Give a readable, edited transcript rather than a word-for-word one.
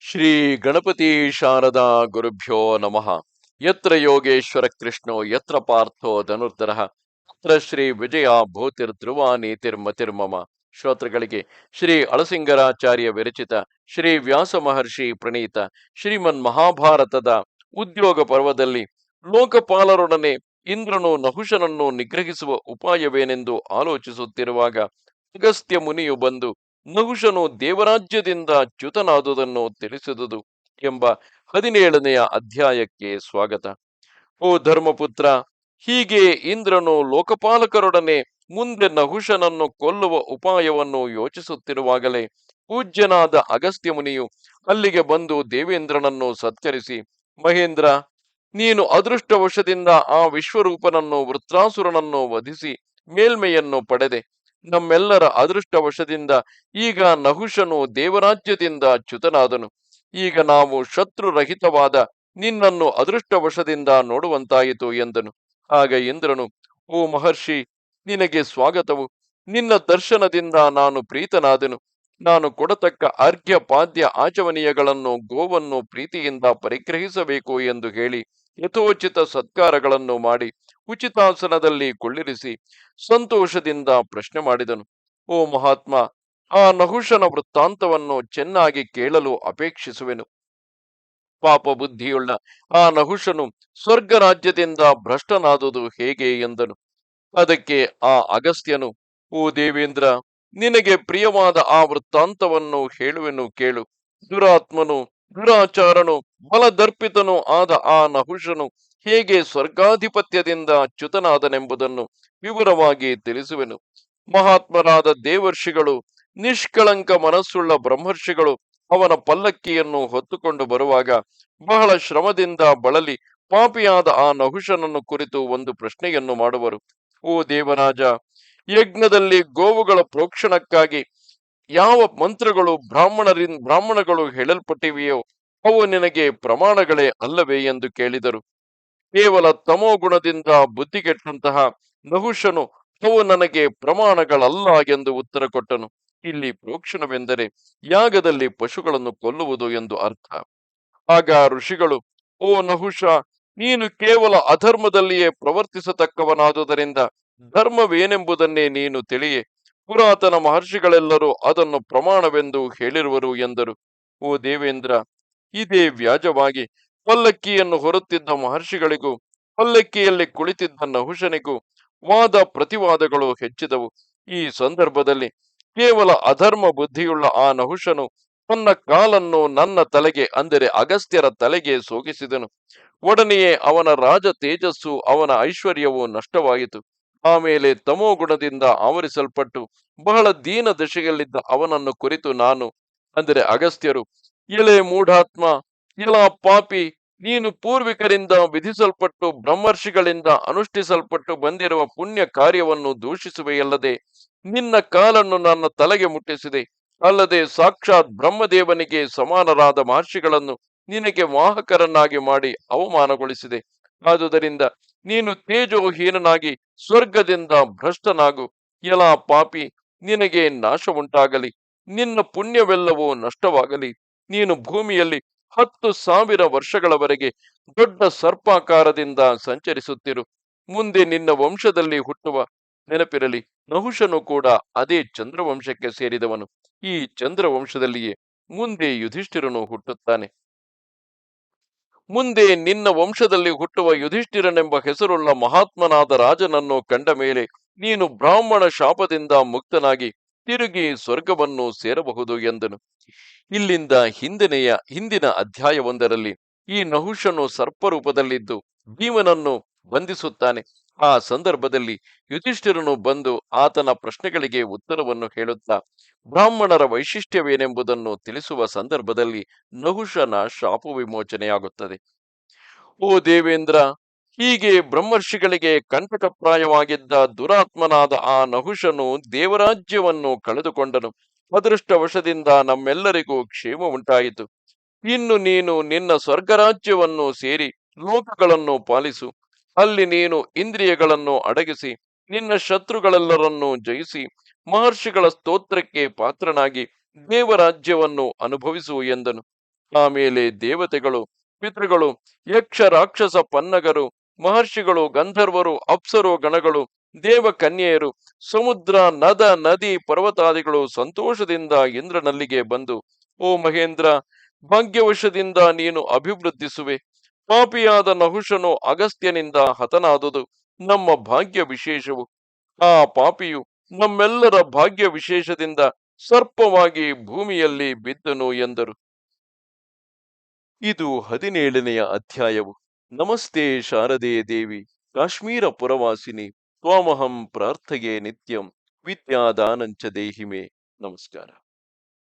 ಶ್ರೀ ಗಣಪತಿ ಶಾರದಾ ಗುರುಭ್ಯೋ ನಮಃ. ಯತ್ರ ಯೋಗೇಶ್ವರ ಕೃಷ್ಣೋ ಯತ್ರ ಪಾರ್ಥೋ ಧನುರ್ಧರಃ ತತ್ರ ಶ್ರೀ ವಿಜಯ ಭೂತಿರ್ಧ್ರುವ ನೀತಿರ್ಮತಿರ್ಮಮ. ಶ್ರೋತೃಗಳಿಗೆ ಶ್ರೀ ಅಳಸಿಂಗರಾಚಾರ್ಯ ವಿರಚಿತ ಶ್ರೀ ವ್ಯಾಸ ಮಹರ್ಷಿ ಪ್ರಣೀತ ಶ್ರೀಮನ್ ಮಹಾಭಾರತದ ಉದ್ಯೋಗ ಪರ್ವದಲ್ಲಿ ಲೋಕಪಾಲರೊಡನೆ ಇಂದ್ರನು ನಹುಷನನ್ನು ನಿಗ್ರಹಿಸುವ ಉಪಾಯವೇನೆಂದು ಆಲೋಚಿಸುತ್ತಿರುವಾಗ ಅಗಸ್ತ್ಯ ಮುನಿಯು ಬಂದು ನಹುಷನು ದೇವರಾಜ್ಯದಿಂದ ಚ್ಯುತನಾದುದನ್ನು ತಿಳಿಸಿದುದು ಎಂಬ 17ನೆಯ ಅಧ್ಯಾಯಕ್ಕೆ ಸ್ವಾಗತ. ಓ ಧರ್ಮಪುತ್ರ, ಹೀಗೆ ಇಂದ್ರನು ಲೋಕಪಾಲಕರೊಡನೆ ಮುಂದೆ ನಹುಷನನ್ನು ಕೊಲ್ಲುವ ಉಪಾಯವನ್ನು ಯೋಚಿಸುತ್ತಿರುವಾಗಲೇ ಪೂಜ್ಯನಾದ ಅಗಸ್ತ್ಯ ಮುನಿಯು ಅಲ್ಲಿಗೆ ಬಂದು ದೇವೇಂದ್ರನನ್ನು ಸತ್ಕರಿಸಿ, ಮಹೇಂದ್ರ, ನೀನು ಅದೃಷ್ಟವಶದಿಂದ ಆ ವಿಶ್ವರೂಪನನ್ನು ವೃತ್ರಾಸುರನನ್ನು ವಧಿಸಿ ಮೇಲ್ಮೆಯನ್ನು ಪಡೆದೆ. ನಮ್ಮೆಲ್ಲರ ಅದೃಷ್ಟವಶದಿಂದ ಈಗ ನಹುಷನು ದೇವರಾಜ್ಯದಿಂದ ಚ್ಯುತನಾದನು. ಈಗ ನಾವು ಶತ್ರುರಹಿತವಾದ ನಿನ್ನನ್ನು ಅದೃಷ್ಟವಶದಿಂದ ನೋಡುವಂತಾಯಿತು ಎಂದನು. ಆಗ ಇಂದ್ರನು, ಓ ಮಹರ್ಷಿ, ನಿನಗೆ ಸ್ವಾಗತವು. ನಿನ್ನ ದರ್ಶನದಿಂದ ನಾನು ಪ್ರೀತನಾದೆನು. ನಾನು ಕೊಡತಕ್ಕ ಅರ್ಘ್ಯ ಪಾದ್ಯ ಆಚಮನೀಯಗಳನ್ನು ಗೋವನ್ನು ಪ್ರೀತಿಯಿಂದ ಪರಿಗ್ರಹಿಸಬೇಕು ಎಂದು ಹೇಳಿ ಯಥೋಚಿತ ಸತ್ಕಾರಗಳನ್ನು ಮಾಡಿ ಉಚಿತಾಸನದಲ್ಲಿ ಕುಳ್ಳಿರಿಸಿ ಸಂತೋಷದಿಂದ ಪ್ರಶ್ನೆ ಮಾಡಿದನು. ಓ ಮಹಾತ್ಮ, ಆ ನಹುಷನ ವೃತ್ತಾಂತವನ್ನು ಚೆನ್ನಾಗಿ ಕೇಳಲು ಅಪೇಕ್ಷಿಸುವೆನು. ಪಾಪ ಬುದ್ಧಿಯುಳ್ಳ ಆ ನಹುಷನು ಸ್ವರ್ಗ ರಾಜ್ಯದಿಂದ ಭ್ರಷ್ಟನಾದುದು ಹೇಗೆ ಎಂದನು. ಅದಕ್ಕೆ ಆ ಅಗಸ್ತ್ಯನು, ಓ ದೇವೇಂದ್ರ, ನಿನಗೆ ಪ್ರಿಯವಾದ ಆ ವೃತ್ತಾಂತವನ್ನು ಹೇಳುವೆನು ಕೇಳು. ದುರಾತ್ಮನು, ದುರಾಚಾರನು, ಬಲದರ್ಪಿತನು ಆದ ಆ ನಹುಷನು ಹೇಗೆ ಸ್ವರ್ಗಾಧಿಪತ್ಯದಿಂದ ಚ್ಯುತನಾದನೆಂಬುದನ್ನು ವಿವರವಾಗಿ ತಿಳಿಸುವೆನು. ಮಹಾತ್ಮರಾದ ದೇವರ್ಷಿಗಳು, ನಿಷ್ಕಳಂಕ ಮನಸ್ಸುಳ್ಳ ಬ್ರಹ್ಮರ್ಷಿಗಳು ಅವನ ಪಲ್ಲಕ್ಕಿಯನ್ನು ಹೊತ್ತುಕೊಂಡು ಬರುವಾಗ ಬಹಳ ಶ್ರಮದಿಂದ ಬಳಲಿ ಪಾಪಿಯಾದ ಆ ನಹುಷನನ್ನು ಕುರಿತು ಒಂದು ಪ್ರಶ್ನೆಯನ್ನು ಮಾಡುವರು. ಓ ದೇವರಾಜ, ಯಜ್ಞದಲ್ಲಿ ಗೋವುಗಳ ಪ್ರೋಕ್ಷಣಕ್ಕಾಗಿ ಯಾವ ಮಂತ್ರಗಳು ಬ್ರಾಹ್ಮಣಗಳು ಹೇಳಲ್ಪಟ್ಟಿವೆಯೋ ಅವು ನಿನಗೆ ಪ್ರಮಾಣಗಳೇ ಅಲ್ಲವೇ ಎಂದು ಕೇಳಿದರು. ಕೇವಲ ತಮೋಗುಣದಿಂದ ಬುದ್ಧಿಗೆಟ್ಟಂತಹ ನಹುಷನು ಅವು ನನಗೆ ಪ್ರಮಾಣಗಳಲ್ಲ ಎಂದು ಉತ್ತರ ಕೊಟ್ಟನು. ಇಲ್ಲಿ ಪ್ರೋಕ್ಷಣವೆಂದರೆ ಯಾಗದಲ್ಲಿ ಪಶುಗಳನ್ನು ಕೊಲ್ಲುವುದು ಎಂದು ಅರ್ಥ. ಆಗ ಋಷಿಗಳು, ಓ ನಹುಷ, ನೀನು ಕೇವಲ ಅಧರ್ಮದಲ್ಲಿಯೇ ಪ್ರವರ್ತಿಸತಕ್ಕವನಾದುದರಿಂದ ಧರ್ಮವೇನೆಂಬುದನ್ನೇ ನೀನು ತಿಳಿಯೆ. ಪುರಾತನ ಮಹರ್ಷಿಗಳೆಲ್ಲರೂ ಅದನ್ನು ಪ್ರಮಾಣವೆಂದು ಹೇಳಿರುವರು ಎಂದರು. ಓ ದೇವೇಂದ್ರ, ಇದೇ ವ್ಯಾಜವಾಗಿ ಪಲ್ಲಕ್ಕಿಯನ್ನು ಹೊರುತ್ತಿದ್ದ ಮಹರ್ಷಿಗಳಿಗೂ ಪಲ್ಲಕ್ಕಿಯಲ್ಲಿ ಕುಳಿತಿದ್ದ ನಹುಷನಿಗೂ ವಾದ ಪ್ರತಿವಾದಗಳು ಹೆಚ್ಚಿದವು. ಈ ಸಂದರ್ಭದಲ್ಲಿ ಕೇವಲ ಅಧರ್ಮ ಬುದ್ಧಿಯುಳ್ಳ ಆ ನಹುಷನು ತನ್ನ ಕಾಲನ್ನು ನನ್ನ ತಲೆಗೆ, ಅಂದರೆ ಅಗಸ್ತ್ಯರ ತಲೆಗೆ ಸೋಗಿಸಿದನು. ಒಡನೆಯೇ ಅವನ ರಾಜ ತೇಜಸ್ಸು, ಅವನ ಐಶ್ವರ್ಯವು ನಷ್ಟವಾಯಿತು. ಆಮೇಲೆ ತಮೋಗುಣದಿಂದ ಆವರಿಸಲ್ಪಟ್ಟು ಬಹಳ ದೀನ ದಶೆಯಲ್ಲಿದ್ದ ಅವನನ್ನು ಕುರಿತು ನಾನು, ಅಂದರೆ ಅಗಸ್ತ್ಯರು, ಎಲೆ ಮೂಢಾತ್ಮ, ಎಲ ಪಾಪಿ, ನೀನು ಪೂರ್ವಿಕರಿಂದ ವಿಧಿಸಲ್ಪಟ್ಟು ಬ್ರಹ್ಮರ್ಷಿಗಳಿಂದ ಅನುಷ್ಠಿಸಲ್ಪಟ್ಟು ಬಂದಿರುವ ಪುಣ್ಯ ಕಾರ್ಯವನ್ನು ದೂಷಿಸುವೆಯಲ್ಲದೆ ನಿನ್ನ ಕಾಲನ್ನು ನನ್ನ ತಲೆಗೆ ಮುಟ್ಟಿಸಿದೆ. ಅಲ್ಲದೆ ಸಾಕ್ಷಾತ್ ಬ್ರಹ್ಮದೇವನಿಗೆ ಸಮಾನರಾದ ಮಹರ್ಷಿಗಳನ್ನು ನಿನಗೆ ವಾಹಕರನ್ನಾಗಿ ಮಾಡಿ ಅವಮಾನಗೊಳಿಸಿದೆ. ಆದುದರಿಂದ ನೀನು ತೇಜೋಹೀನನಾಗಿ ಸ್ವರ್ಗದಿಂದ ಭ್ರಷ್ಟನಾಗು. ಎಲ ಪಾಪಿ, ನಿನಗೆ ನಾಶ ಉಂಟಾಗಲಿ, ನಿನ್ನ ಪುಣ್ಯವೆಲ್ಲವೂ ನಷ್ಟವಾಗಲಿ. ನೀನು ಭೂಮಿಯಲ್ಲಿ 10,000 ವರ್ಷಗಳವರೆಗೆ ದೊಡ್ಡ ಸರ್ಪಾಕಾರದಿಂದ ಸಂಚರಿಸುತ್ತಿರು. ಮುಂದೆ ನಿನ್ನ ವಂಶದಲ್ಲಿ ಹುಟ್ಟುವ, ನೆನಪಿರಲಿ, ನಹುಷನು ಕೂಡ ಅದೇ ಚಂದ್ರವಂಶಕ್ಕೆ ಸೇರಿದವನು. ಈ ಚಂದ್ರವಂಶದಲ್ಲಿಯೇ ಮುಂದೆ ಯುಧಿಷ್ಠಿರನು ಹುಟ್ಟುತ್ತಾನೆ. ಮುಂದೆ ನಿನ್ನ ವಂಶದಲ್ಲಿ ಹುಟ್ಟುವ ಯುಧಿಷ್ಠಿರನೆಂಬ ಹೆಸರುಳ್ಳ ಮಹಾತ್ಮನಾದ ರಾಜನನ್ನು ಕಂಡ ಮೇಲೆ ನೀನು ಬ್ರಾಹ್ಮಣ ಶಾಪದಿಂದ ಮುಕ್ತನಾಗಿ ತಿರುಗಿ ಸ್ವರ್ಗವನ್ನು ಸೇರಬಹುದು ಎಂದನು. ಇಲ್ಲಿಂದ ಹಿಂದಿನ ಅಧ್ಯಾಯವೊಂದರಲ್ಲಿ ಈ ನಹುಷನು ಸರ್ಪರೂಪದಲ್ಲಿದ್ದು ಭೀಮನನ್ನು ಬಂಧಿಸುತ್ತಾನೆ. ಆ ಸಂದರ್ಭದಲ್ಲಿ ಯುಧಿಷ್ಠಿರನು ಬಂದು ಆತನ ಪ್ರಶ್ನೆಗಳಿಗೆ ಉತ್ತರವನ್ನು ಹೇಳುತ್ತಾ ಬ್ರಾಹ್ಮಣರ ವೈಶಿಷ್ಟ್ಯವೇನೆಂಬುದನ್ನು ತಿಳಿಸುವ ಸಂದರ್ಭದಲ್ಲಿ ನಹುಷನ ಶಾಪ ವಿಮೋಚನೆಯಾಗುತ್ತದೆ. ಓ ದೇವೇಂದ್ರ, ಹೀಗೆ ಬ್ರಹ್ಮರ್ಷಿಗಳಿಗೆ ಕಂಟಕಪ್ರಾಯವಾಗಿದ್ದ ದುರಾತ್ಮನಾದ ಆ ನಹುಷನು ದೇವರಾಜ್ಯವನ್ನು ಕಳೆದುಕೊಂಡನು. ಅದೃಷ್ಟವಶದಿಂದ ನಮ್ಮೆಲ್ಲರಿಗೂ ಕ್ಷೇಮ ಉಂಟಾಯಿತು. ಇನ್ನು ನೀನು ನಿನ್ನ ಸ್ವರ್ಗರಾಜ್ಯವನ್ನು ಸೇರಿ ಲೋಕಗಳನ್ನು ಪಾಲಿಸು. ಅಲ್ಲಿ ನೀನು ಇಂದ್ರಿಯಗಳನ್ನು ಅಡಗಿಸಿ ನಿನ್ನ ಶತ್ರುಗಳೆಲ್ಲರನ್ನೂ ಜಯಿಸಿ ಮಹರ್ಷಿಗಳ ಸ್ತೋತ್ರಕ್ಕೆ ಪಾತ್ರನಾಗಿ ದೇವರಾಜ್ಯವನ್ನು ಅನುಭವಿಸು ಎಂದನು. ಆಮೇಲೆ ದೇವತೆಗಳು, ಪಿತೃಗಳು, ಯಕ್ಷ ರಾಕ್ಷಸ ಪನ್ನಗರು, ಮಹರ್ಷಿಗಳು, ಗಂಧರ್ವರು, ಅಪ್ಸರು ಗಣಗಳು, ದೇವಕನ್ಯೆಯರು, ಸಮುದ್ರ, ನದ, ನದಿ, ಪರ್ವತಾದಿಗಳು ಸಂತೋಷದಿಂದ ಇಂದ್ರನಲ್ಲಿಗೆ ಬಂದು, ಓ ಮಹೇಂದ್ರ, ಭಾಗ್ಯವಶದಿಂದ ನೀನು ಅಭಿವೃದ್ಧಿಸುವೆ. ಪಾಪಿಯಾದ ನಹುಷನು ಅಗಸ್ತ್ಯನಿಂದ ಹತನಾದುದು ನಮ್ಮ ಭಾಗ್ಯ ವಿಶೇಷವು. ಆ ಪಾಪಿಯು ನಮ್ಮೆಲ್ಲರ ಭಾಗ್ಯ ವಿಶೇಷದಿಂದ ಸರ್ಪವಾಗಿ ಭೂಮಿಯಲ್ಲಿ ಬಿದ್ದನು ಎಂದರು. ಇದು 17ನೆಯ ಅಧ್ಯಾಯವು. ನಮಸ್ತೆ ಶಾರದೆ ದೇವಿ, ಕಾಶ್ಮೀರ ಪುರವಾಸಿನಿ, ತ್ವಾಮಹಂ ಪ್ರಾರ್ಥಯೇ ನಿತ್ಯಂ, ವಿದ್ಯಾದಾನಂಚ ದೇಹಿಮೆ. ನಮಸ್ಕಾರ.